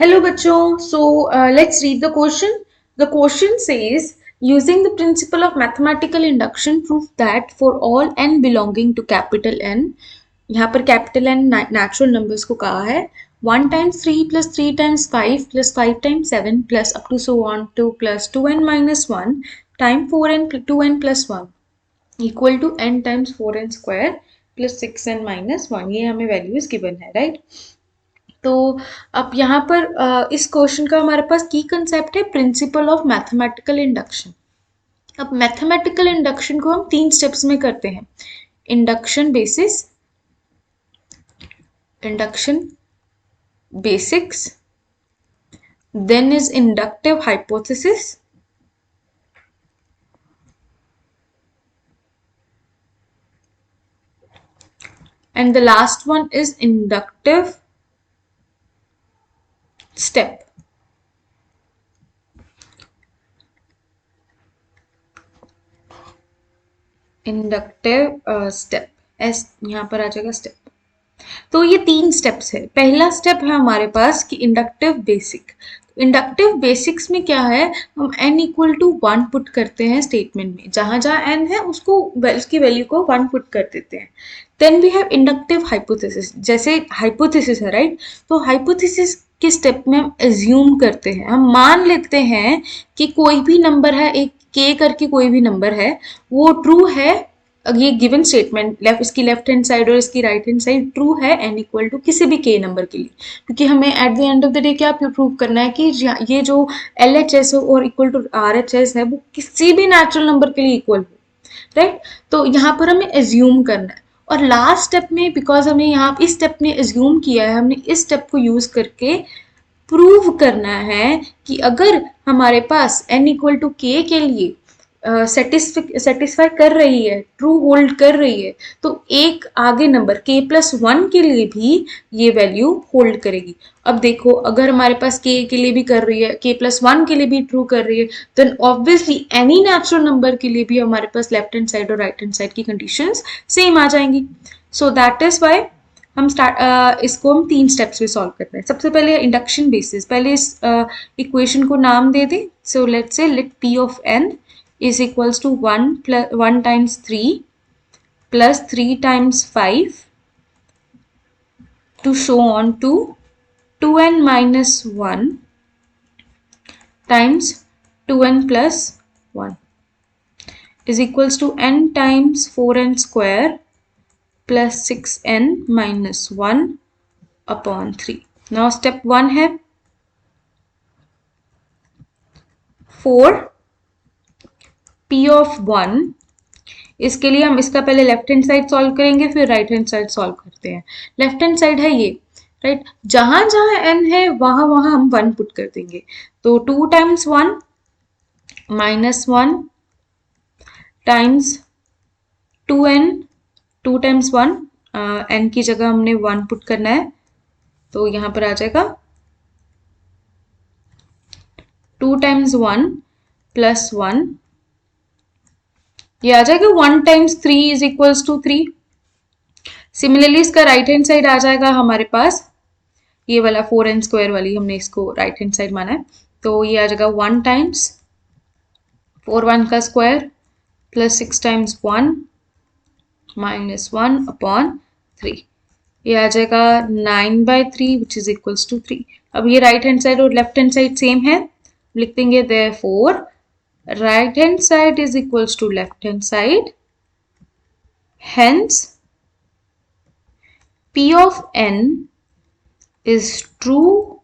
Hello bachon. Let's read the question. The question says, using the principle of mathematical induction, prove that for all n belonging to capital N, यहाँ पर capital N natural numbers को कहा है 1 times 3 plus 3 times 5 plus 5 times 7 plus up to so on to plus 2n minus 1 times 4n 2n plus 1 equal to n times 4n square plus 6n minus 1. ये हमें values given है, right? तो अब यहाँ पर इस क्वेश्चन का हमारे पास की कंसेप्ट है प्रिंसिपल ऑफ मैथमेटिकल इंडक्शन. अब मैथमेटिकल इंडक्शन को हम 3 स्टेप्स में करते हैं. Induction basis, induction basics, then is inductive hypothesis, and the last one is inductive step. Inductive step एस यहाँ पर आ जाएगा स्टेप. तो ये 3 स्टेप्स है. पहला स्टेप है हमारे पास कि इंडक्टिव बेसिक. इंडक्टिव बेसिक्स में क्या है, हम n इक्वल टू 1 पुट करते हैं स्टेटमेंट में. जहां जहां n है उसको उसकी वैल्यू को 1 पुट कर देते हैं. Then we have inductive hypothesis. जैसे हाइपोथेसिस है, राइट? तो हाइपोथेसिस के स्टेप में हम एज्यूम करते हैं, हम मान लेते हैं कि कोई भी नंबर है, एक k करके कोई भी नंबर है, वो ट्रू है. ये गिवन स्टेटमेंट इसकी लेफ्ट हैंड साइड और इसकी राइट हैंड साइड ट्रू है n इक्वल टू किसी भी k नंबर के लिए, क्योंकि हमें at the end of the day क्या प्रूव करना है कि ये जो LHS और इक्वल टू RHS है वो किसी भी नेचुरल नंबर के लिए इक्वल हो, राइट? तो यहाँ पर हमें एज्यूम करना है. और लास्ट स्टेप में बिकॉज हमने यहाँ इस स्टेप में एज्यूम किया है, हमने इस स्टेप को यूज करके प्रूव करना है कि अगर हमारे पास n इक्वल टू k के लिए सेटिस्फाई कर रही है, ट्रू होल्ड कर रही है, तो एक आगे नंबर k प्लस 1 के लिए भी ये वैल्यू होल्ड करेगी. अब देखो, अगर हमारे पास k के लिए भी कर रही है, k प्लस 1 के लिए भी ट्रू कर रही है, then obviously any natural number के लिए भी हमारे पास लेफ्ट हैंड साइड और राइट हैंड साइड की कंडीशंस सेम आ जाएंगी. सो दैट इज वाई हम इसको हम 3 स्टेप्स में सॉल्व करते हैं. सबसे पहले इंडक्शन बेसिस. पहले इस इक्वेशन को नाम दे दें. So let's say let p of n is equals to 1 times 3 plus 3 times 5 to so on to 2n minus 1 times 2n plus 1 is equals to n times 4n square plus 6n minus 1 upon 3. Now step 1 है 4 p of 1. इसके लिए हम इसका पहले left hand side solve करेंगे, फिर right hand side solve करते हैं. लेफ्ट हैंड साइड है ये, राइट? जहां जहां n है वहां वहां हम 1 पुट कर देंगे. तो 2 times 1 minus 1 times 2n. 2 times 1 n की जगह हमने 1 पुट करना है, तो यहां पर आ जाएगा 2 टाइम्स 1 प्लस 1. ये आ जाएगा 1 times 3 is equals to 3. Similarly इसका राइट हैंड साइड आ जाएगा हमारे पास, ये वाला 4n स्क्वायर वाली हमने इसको राइट हैंड साइड माना है, तो ये आ जाएगा 1 टाइम्स 4 1 का square plus 6 times 1 minus 1 upon 3. ये आ जाएगा 9/3 विच इज इक्वल्स टू 3. अब ये राइट हैंड साइड और लेफ्ट हैंड साइड सेम है, लिख देंगे therefore right hand side is equals to left hand side, hence p of n is true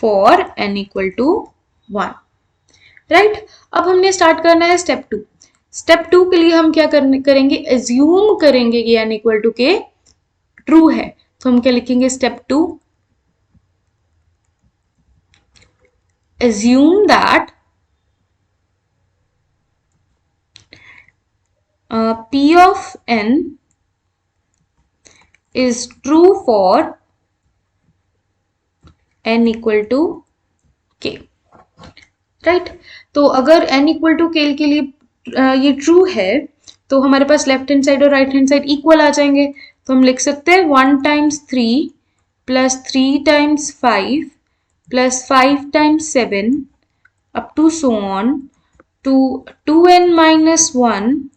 for n equal to 1, right? अब हमने start करना है स्टेप 2. स्टेप 2 के लिए हम क्या करेंगे, एज्यूम करेंगे कि n equal to k true है. तो हम क्या लिखेंगे, step 2 assume that p of n is true for n equal to k, right? तो अगर n equal to k के लिए ये ट्रू है, तो हमारे पास लेफ्ट हैंड साइड और राइट हैंड साइड इक्वल आ जाएंगे. तो हम लिख सकते हैं 1 times 3 plus 3 times 5 plus 5 times 7 up to so on to 2n minus 1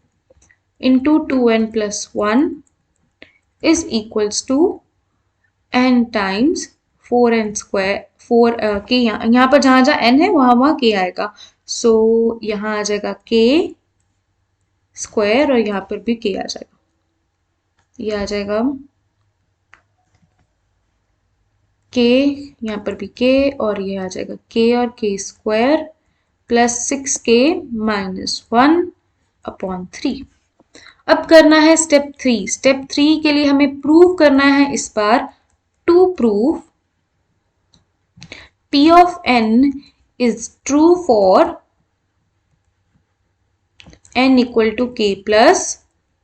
into 2n plus 1 is equals to n times 4n square 4 k यहाँ पर जहाँ जहाँ n है वहाँ k आएगा. सो यहाँ आ जाएगा k स्क्वायर और यहाँ पर भी k आ जाएगा. ये आ जाएगा k, यहाँ पर भी k और ये आ जाएगा k और k square plus 6k minus 1/3. अब करना है स्टेप 3. स्टेप 3 के लिए हमें प्रूव करना है इस बार to prove p of n is true for n equal to k plus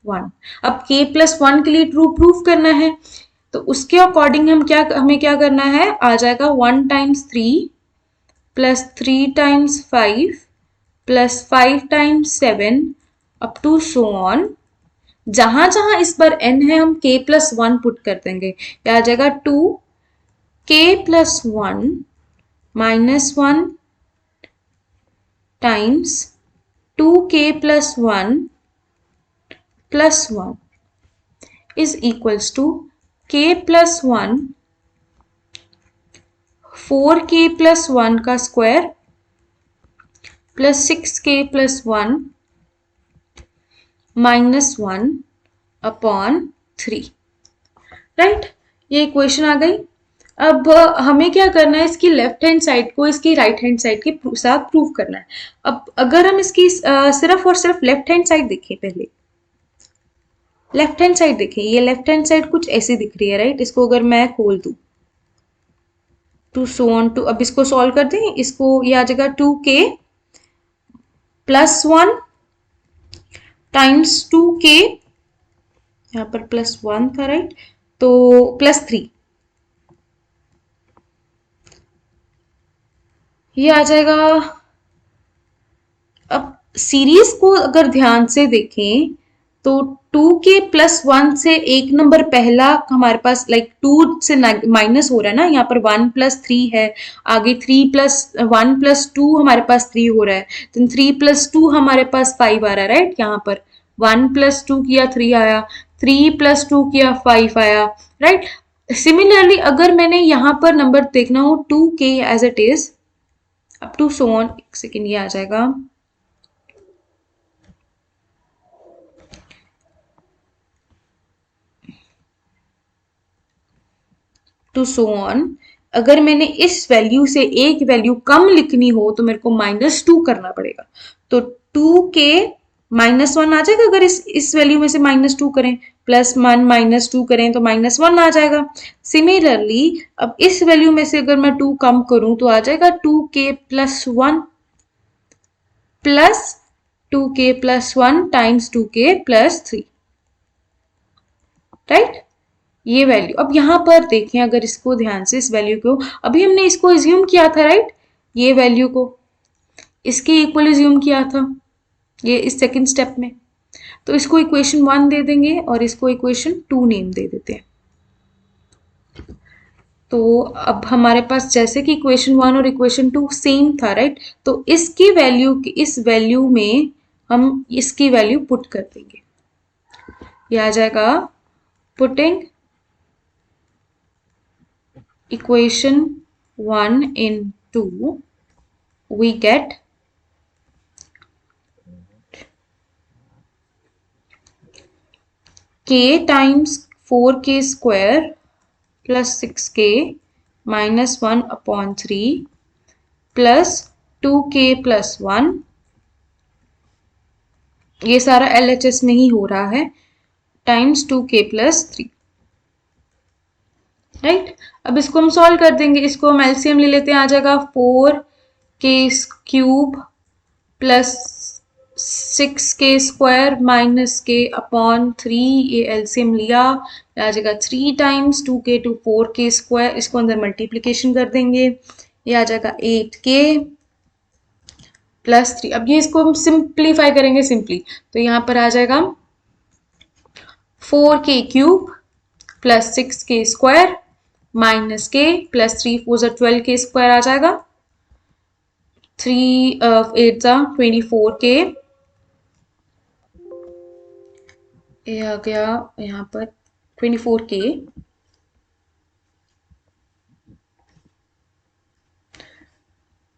1. अब k plus 1 के लिए ट्रू प्रूफ करना है तो उसके अकॉर्डिंग हमें क्या करना है, आ जाएगा 1 times 3 plus 3 times 5 plus 5 times 7 up to so on. जहां जहां इस बार n है हम k plus 1 पुट कर देंगे. यह आ जाएगा 2k plus 1 minus 1 times 2k plus 1 plus 1 is equals to k plus 1 4k plus 1 का square plus 6k plus 1 minus 1/3. Right, ये इक्वेशन आ गई. अब हमें क्या करना है, इसकी लेफ्ट हैंड साइड को इसकी राइट हैंड साइड के साथ प्रूव करना है. अब अगर हम इसकी सिर्फ और सिर्फ लेफ्ट हैंड साइड देखें, पहले लेफ्ट हैंड साइड देखें. ये लेफ्ट हैंड साइड कुछ ऐसी दिख रही है. राइट, इसको अगर मैं खोल दूं टू सो ऑन टू, अब इसको सॉल्व कर दें. इसको ये आ जाएगा 2k plus 1 टाइम्स 2k, यहाँ पर प्लस 1 था. राइट, तो प्लस 3 ये आ जाएगा. अब सीरीज को अगर ध्यान से देखें तो 2k plus 1 से एक नंबर पहला हमारे पास 2 से माइनस हो रहा है ना. यहाँ पर 1 plus 3 है, आगे 3 plus 1 plus 2 हमारे पास 3 हो रहा है, तो 3 plus 2 हमारे पास 5 आ रहा है. राइट, यहाँ पर 1 plus 2 किया 3 आया, 3 plus 2 किया 5 आया. राइट, सिमिलरली अगर मैंने यहाँ पर नंबर देखना हो 2k as it is up to so on, एक सेकेंड, ये आ जाएगा टू सो ऑन. अगर मैंने इस वैल्यू से एक वैल्यू कम लिखनी हो तो मेरे को -2 करना पड़ेगा. तो 2k -1 आ जाएगा. अगर इस वैल्यू में से -2 करें, +1 -2 करें तो -1 आ जाएगा. सिमिलरली अब इस वैल्यू में से अगर मैं 2 कम करूं तो आ जाएगा 2k plus 1 plus 2k plus 1 times 2k plus 3. Right, ये वैल्यू. अब यहां पर देखें, अगर इसको ध्यान से, इस वैल्यू को अभी हमने इसको अज्यूम किया था. राइट, ये वैल्यू को इसके इक्वल अज्यूम किया था ये इस सेकंड स्टेप में, तो इसको इक्वेशन 1 दे देंगे और इसको इक्वेशन 2 नेम दे देते हैं. तो अब हमारे पास जैसे कि इक्वेशन 1 और इक्वेशन 2 सेम था. राइट, तो इसकी वैल्यू, इस वैल्यू में हम इसकी वैल्यू पुट कर देंगे. ये आ जाएगा putting equation 1 in 2, we get k times 4k square plus 6k minus 1/3 plus 2k plus 1. ये सारा LHS में ही हो रहा है, टाइम्स 2k plus 3. राइट, अब इसको हम सॉल्व कर देंगे. इसको हम एलसीएम ले लेते हैं. आ जाएगा 4k³ plus 6k square minus k/3. ये एलसीएम लिया, आ जाएगा 3 times 2k to 4k square. इसको अंदर मल्टीप्लीकेशन कर देंगे. ये आ जाएगा 8k प्लस 3. अब ये इसको हम सिंप्लीफाई करेंगे सिंपली, तो यहाँ पर आ जाएगा 4k³ plus 6k square minus के प्लस 3 4 12 के स्क्वायर आ जाएगा, 3 8 24 के, ये आ गया यहाँ पर 24 के,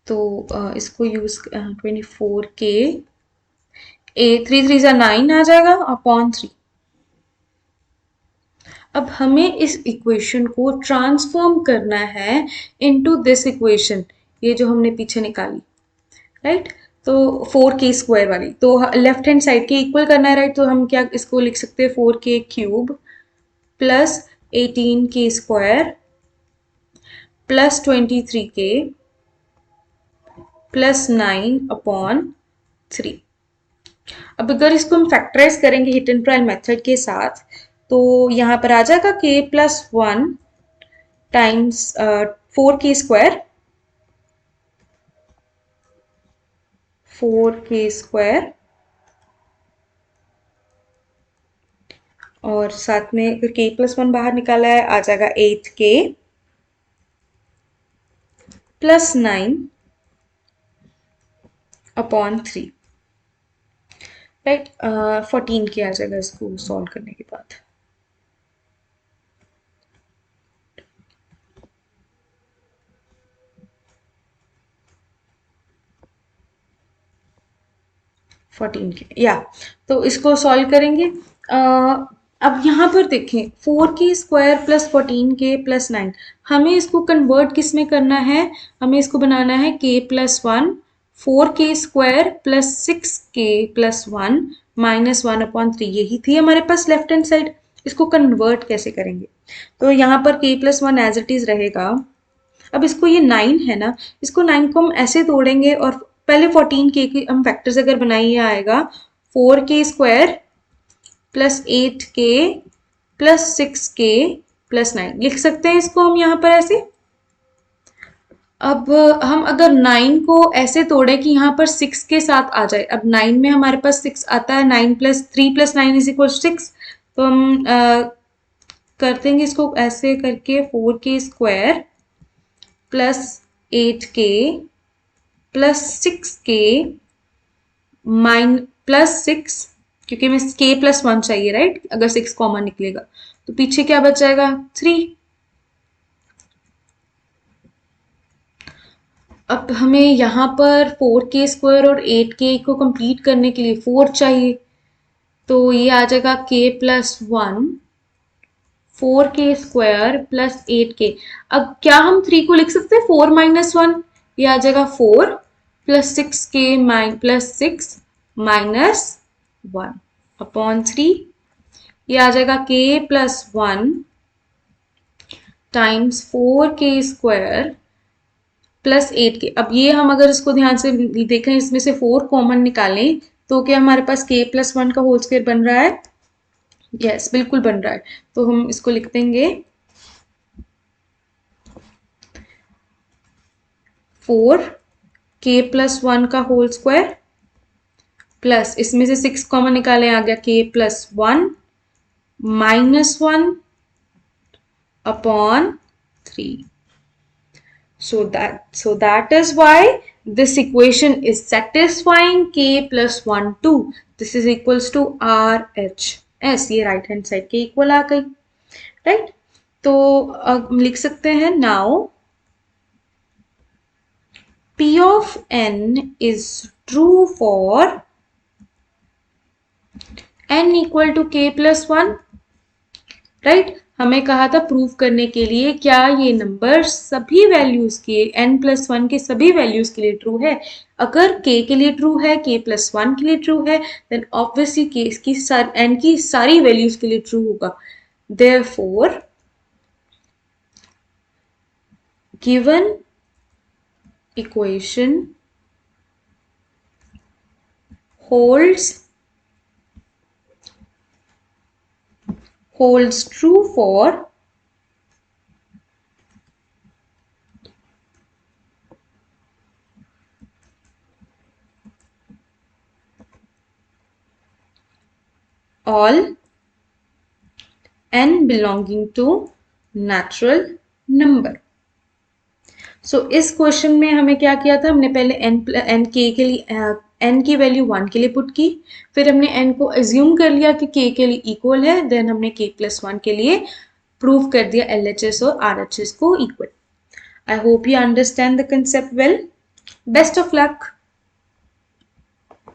तो इसको यूज 24 के, 3 3 9 आ जाएगा अपॉन 3। अब हमें इस इक्वेशन को ट्रांसफॉर्म करना है इनटू दिस इक्वेशन, ये जो हमने पीछे निकाली, राइट। तो 4 के स्क्वायर वाली तो लेफ्ट हैंड साइड के इक्वल करना है, राइट। तो हम क्या इसको लिख सकते हैं, 4 के क्यूब प्लस 18 के स्क्वायर प्लस 23 के प्लस 9/3। अब अगर इसको हम फैक्टराइज करेंगे हिट एंड ट्रायल मेथड के साथ, तो यहाँ पर आ जाएगा k+1 टाइम्स 4 के स्क्वायर, 4 के स्क्वायर, और साथ में अगर k+1 बाहर निकाला है आ जाएगा 8k+9/3, राइट। 14 के आ जाएगा इसको सॉल्व करने के बाद। तो इसको सॉल्व करेंगे। अब यहाँ पर देखें 4 के स्क्वायर प्लस 14 के+9, हमें इसको कन्वर्ट किस में करना है, हमें इसको बनाना है k+1, 4 के स्क्वायर प्लस 6 के+1 -1/3, यही थी हमारे पास लेफ्ट हैंड साइड। इसको कन्वर्ट कैसे करेंगे, तो यहाँ पर k+1 एज इट इज रहेगा। अब इसको ये 9 है ना, इसको 9 को हम ऐसे तोड़ेंगे और पहले 14 के हम फैक्टर्स अगर बनाइए आएगा 4 के स्क्वायर प्लस 8 के प्लस 6 के+9, लिख सकते हैं इसको हम यहाँ पर ऐसे। अब हम अगर 9 को ऐसे तोड़े कि यहाँ पर 6 के साथ आ जाए, अब 9 में हमारे पास 6 आता है, 9+3+9 = 6, तो हम कर देंगे इसको ऐसे करके 4 के स्क्वायर प्लस 8 के प्लस 6 के प्लस 6, क्योंकि हमें k+1 चाहिए, राइट। अगर 6 कॉमन निकलेगा तो पीछे क्या बच जाएगा, 3। अब हमें यहाँ पर 4 के स्क्वायर और 8 के को कंप्लीट करने के लिए 4 चाहिए, तो ये आ जाएगा k+1, 4 के स्क्वायर प्लस 8 के। अब क्या हम 3 को लिख सकते हैं 4 - 1, ये आ जाएगा 4 प्लस 6 प्लस 6 -1/3, ये आ जाएगा k+1 टाइम्स 4 के स्क्वायर प्लस 8 के। अब ये हम अगर इसको ध्यान से देखें, इसमें से 4 कॉमन निकालें तो क्या हमारे पास k+1 का होल स्क्वायर बन रहा है, यस बिल्कुल बन रहा है। तो हम इसको लिख देंगे 4 k+1 का होल स्क्वायर प्लस, इसमें से 6 कॉमन निकाले आ गया k+1 -1/3। So that is why this equation is satisfying k+1 2. This is equals to RHS, ये राइट हैंड साइड के इक्वल आ गई, राइट। तो अब लिख सकते हैं now P of n is true for n = k+1, right. हमें कहा था प्रूव करने के लिए क्या ये नंबर सभी वैल्यूज के n+1 के सभी वैल्यूज के लिए ट्रू है। अगर k के लिए ट्रू है, k+1 के लिए ट्रू है, देन ऑब्वियसली k की n की सारी वैल्यूज के लिए ट्रू होगा। Therefore given equation holds true for all n belonging to natural number. So इस क्वेश्चन में हमें क्या किया था, हमने पहले एन के लिए एन की वैल्यू 1 के लिए पुट की, फिर हमने एन को एज्यूम कर लिया कि के लिए इक्वल है, देन हमने k+1 के लिए प्रूव कर दिया LHS और RHS को equal. I hope you understand the concept well. Best of luck.